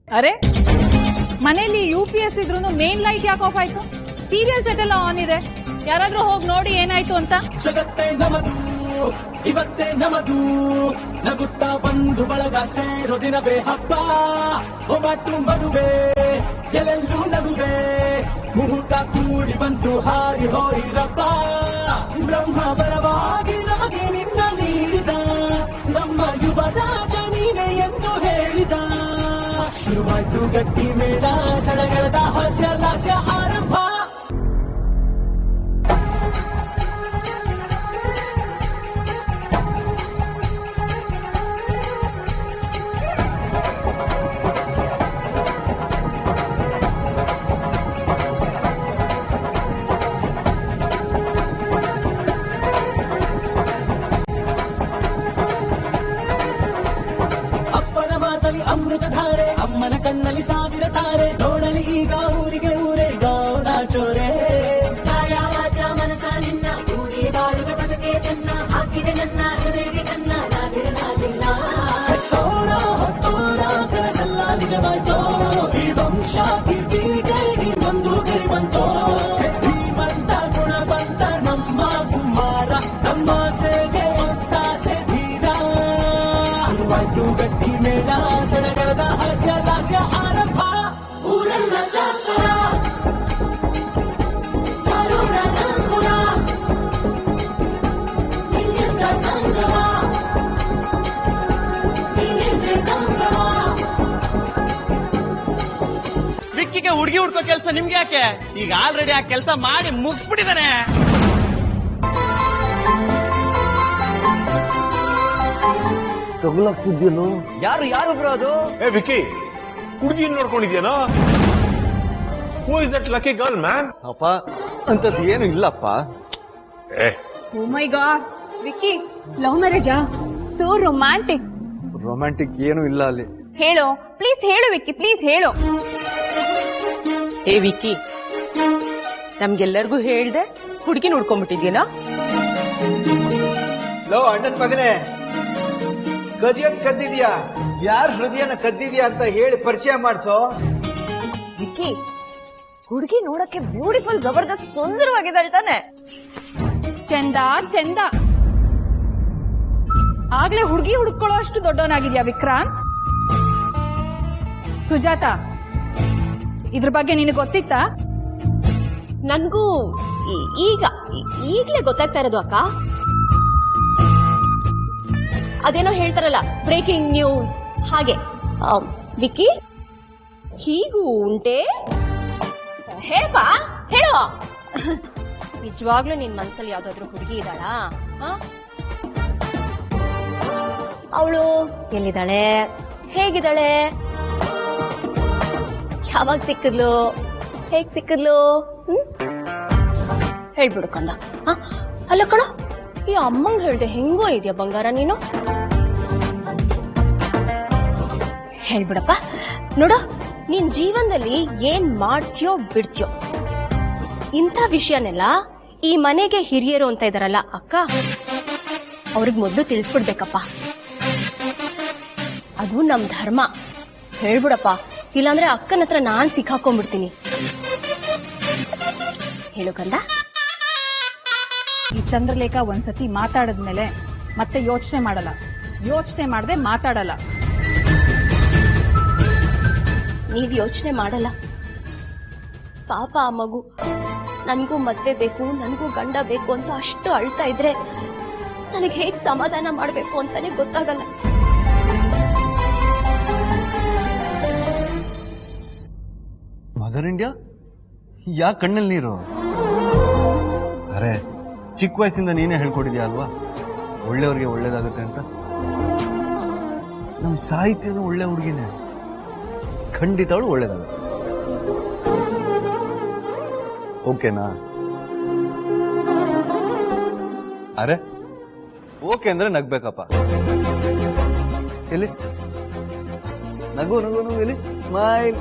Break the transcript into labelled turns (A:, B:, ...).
A: ಅರೆ ಮನೆಯಲ್ಲಿ UPS ಇದ್ರೂ ಮೇನ್ ಲೈಟ್ ಯಾಕೆ ಆಫ್ ಆಯ್ತು? ಸೀರಿಯಲ್ ಸೆಟ್ ಎಲ್ಲ ಆನ್ ಇದೆ. ಯಾರಾದ್ರೂ ಹೋಗಿ ನೋಡಿ ಏನಾಯ್ತು ಅಂತ.
B: ಜಗತ್ತೇ ನಮದು ಇವತ್ತೇ ನಮದು ನಗುತ್ತಾ ಬಂದು ಬಳಗ ಸೇರೋ ದಿನವೇ ಹಬ್ಬ. ಒಬ್ಬಟ್ಟು ಮದುವೆ ಎಲ್ಲೆಲ್ಲೂ ನಗುವೆ ಮುಹೂರ್ತ ಕೂಡಿ ಬಂತು ಹಾರಿ ಹೋಯಿರಪ್ಪ. ಬ್ರಹ್ಮ ಬರವಾಗಿ ನಮಗೆ ನಿನ್ನ ನೀಡಿದ ನಮ್ಮ ಯುವರಾಜ ನೀನೆ ಎಂದು ಹೇಳಿದ. ಶುರುವಾಯ್ತು ಗಟ್ಟಿ ಮೇಳ ಕಡಗಡದ ಹೊಸ ಲಾಸ್ಯ ಆರಂಭ. ಅಮೃತಧಾರೆ ಅಮ್ಮನ ಕಣ್ಣಲ್ಲಿ ಸಾವಿರ ತಾರೆ ನೋಡಲಿ ಈಗ ಊರಿಗೆ ಊರೇ ಗೌಡ ಚೋರೆ. ಕಾಯಾವಾಚ ಮನಸ ನಿನ್ನ ಕೂಡಿ ಬಾಳುವ ಬದುಕೆ ಚೆನ್ನ ಹಾಕಿದೆ ನನ್ನ ಹೃದಯಕ್ಕೆ ಕನ್ನ ನಾದಿರಲಾಗಿಲ್ಲ. ಹೊತ್ತೋಣ ಹೊತ್ತೋಣ ಕನಸಲ್ಲ ನಿಜವಾಯ್ತೋ ಈ ವಂಶ ಕೀರ್ತಿ ಕೈಗೆ ಬಂದು ಕೈ ಬಂತೋ. ಶ್ರೀಮಂತ ಗುಣವಂತ ನಮ್ಮ ಕುಮಾರ ನಮ್ಮ ಸೇವೆ ಒತ್ತಾಸೆ ಧೀರ. ಶುರುವಾಯ್ತು ಗಟ್ಟಿ ಮೇಳ ಸಡಗರದ ಹಾಸ್ಯ ಲಾಸ್ಯ ಆರಂಭ. ಊರೆಲ್ಲ ಚಾಸ್ತರ ಸಾರೋಣ ನಂಬುರ ನಿನ್ನಿಂದ ಸಂಭ್ರಮ ನಿನ್ನಿಂದ್ರೆ ಸಂಭ್ರಮ.
C: ವಿಕ್ಕಿಗೆ ಹುಡುಗಿ ಹುಡ್ಕೋ ಕೆಲಸ ನಿಮ್ಗೆ ಯಾಕೆ? ಈಗ ಆಲ್ರೆಡಿ ಆ ಕೆಲಸ ಮಾಡಿ ಮುಗಿಸ್ಬಿಟ್ಟಿದ್ದಾನೆ.
D: ತಗೊಳಕ್ತಿದ್ಯೇನು?
C: ಯಾರು ಬ್ರೋ ಅದು?
D: ಏ ವಿಕ್ಕಿ, ಹುಡುಗಿ ನೋಡ್ಕೊಂಡಿದ್ಯೇನೋ? Who is that lucky girl man?
E: ಅಪ್ಪ ಅಂತದ್ ಏನು ಇಲ್ಲಪ್ಪ.
D: ಏ
A: oh my god, Vicky love ಮ್ಯಾರೇಜಾ? So romantic.
E: ರೊಮ್ಯಾಂಟಿಕ್ ಏನು ಇಲ್ಲ ಅಲ್ಲಿ.
A: ಹೇಳು ಪ್ಲೀಸ್, ಹೇಳು ವಿಕ್ಕಿ ಪ್ಲೀಸ್ ಹೇಳು.
F: ಏ ವಿಕ್ಕಿ, ನಮ್ಗೆಲ್ಲರಿಗೂ ಹೇಳ್ದೆ ಹುಡುಗಿ ನೋಡ್ಕೊಂಡ್ಬಿಟ್ಟಿದ್ಯೇನಾ?
E: ಲೋ ಅಣ್ಣನ್ ಮಗನೇ, ಕದಿಯಂಗ್ ಕದ್ದಿದ್ಯಾ? ಯಾರ್ ಹೃದಯನ ಕದ್ದಿದ್ಯಾ ಅಂತ ಹೇಳಿ ಪರಿಚಯ ಮಾಡ್ಸೋ.
F: ವಿಕ್ಕಿ, ಹುಡುಗಿ ನೋಡಕ್ಕೆ ಬ್ಯೂಟಿಫುಲ್ ಜಬರ್ದಸ್ತ್ ಸುಂದರವಾಗಿದ್ದಾಳೆ ತಾನೆ?
A: ಚಂದ ಚಂದ. ಆಗ್ಲೇ ಹುಡುಗಿ ಹುಡುಕೊಳ್ಳೋ ಅಷ್ಟು ದೊಡ್ಡವನಾಗಿದ್ಯಾ ವಿಕ್ರಾಂತ್? ಸುಜಾತ, ಇದ್ರ ಬಗ್ಗೆ ನಿನಗೆ ಗೊತ್ತಿತ್ತಾ?
F: ನನ್ಗೂ ಈಗ್ಲೇ ಗೊತ್ತಾಗ್ತಾ ಇರೋದು ಅಕ್ಕ. ಅದೇನೋ ಹೇಳ್ತಾರಲ್ಲ ಬ್ರೇಕಿಂಗ್ ನ್ಯೂಸ್ ಹಾಗೆ. ವಿಕ್ಕಿ ಹೀಗೂ ಉಂಟೆ? ಹೇಳಪ್ಪ ಹೇಳು. ನಿಜವಾಗ್ಲೂ ನಿನ್ ಮನ್ಸಲ್ಲಿ ಯಾವ್ದಾದ್ರು ಹುಡುಗಿ ಇದ್ದಾಳಾ? ಅವಳು ಎಲ್ಲಿದ್ದಾಳೆ, ಹೇಗಿದ್ದಾಳೆ, ಯಾವಾಗ ಸಿಕ್ಕಿದ್ಲು, ಹೇಗ್ ಸಿಕ್ಕಿದ್ಲು? ಹೇಳ್ಬಿಡು ಕಂದ. ಅಲ್ಲ ಕಣ, ಈ ಅಮ್ಮಂಗ್ ಹೇಳ್ದೆ ಹೆಂಗೋ ಇದೆಯಾ ಬಂಗಾರ ನೀನು? ಹೇಳ್ಬಿಡಪ್ಪ. ನೋಡು, ನೀನ್ ಜೀವನದಲ್ಲಿ ಏನ್ ಮಾಡ್ತೀಯೋ ಬಿಡ್ತೀಯೋ, ಇಂಥ ವಿಷಯನೆಲ್ಲ ಈ ಮನೆಗೆ ಹಿರಿಯರು ಅಂತ ಇದಾರಲ್ಲ ಅಕ್ಕ, ಅವ್ರಿಗೆ ಮೊದಲು ತಿಳಿಸ್ಬಿಡ್ಬೇಕಪ್ಪ. ಅದು ನಮ್ ಧರ್ಮ. ಹೇಳ್ಬಿಡಪ್ಪ, ಇಲ್ಲಾಂದ್ರೆ ಅಕ್ಕನ ಹತ್ರ ನಾನ್ ಸಿಕ್ಕಾಕೊಂಡ್ಬಿಡ್ತೀನಿ. ಹೇಳು ಕಂದ.
A: ಈ ಚಂದ್ರಲೇಖ ಒಂದ್ಸತಿ ಮಾತಾಡದ್ಮೇಲೆ ಮತ್ತೆ ಯೋಚನೆ ಮಾಡಲ್ಲ, ಯೋಚನೆ ಮಾಡದೆ ಮಾತಾಡಲ್ಲ.
F: ನೀವ್ ಯೋಚನೆ ಮಾಡಲ್ಲ ಪಾಪ. ಆ ಮಗು ನನ್ಗೂ ಮದ್ವೆ ಬೇಕು, ನನ್ಗೂ ಗಂಡ ಬೇಕು ಅಂತ ಅಷ್ಟು ಅಳ್ತಾ ಇದ್ರೆ ನನಗೆ ಹೇಗ್ ಸಮಾಧಾನ ಮಾಡ್ಬೇಕು ಅಂತಾನೆ ಗೊತ್ತಾಗಲ್ಲ.
E: ಮದರ್ ಇಂಡಿಯಾ, ಯಾ ಕಣ್ಣಲ್ಲಿ ನೀರು? ಅರೆ, ಚಿಕ್ಕ ವಯಸ್ಸಿಂದ ನೀನೇ ಹೇಳ್ಕೊಡಿದ್ಯಾ ಅಲ್ವಾ ಒಳ್ಳೆಯವ್ರಿಗೆ ಒಳ್ಳೇದಾಗುತ್ತೆ ಅಂತ. ನಮ್ ಸಾಹಿತ್ಯನೂ ಒಳ್ಳೆ ಹುಡುಗಿನೇ, ಖಂಡಿತ ಅವಳು ಒಳ್ಳೇದಾಗುತ್ತೆ. ಓಕೆನಾ? ಅರೆ ಓಕೆ ಅಂದ್ರೆ ನಗ್ಬೇಕಪ್ಪ. ಎಲ್ಲಿ ನಗು ನಗು ನಗು, ಎಲ್ಲಿ ಸ್ಮೈಲ್.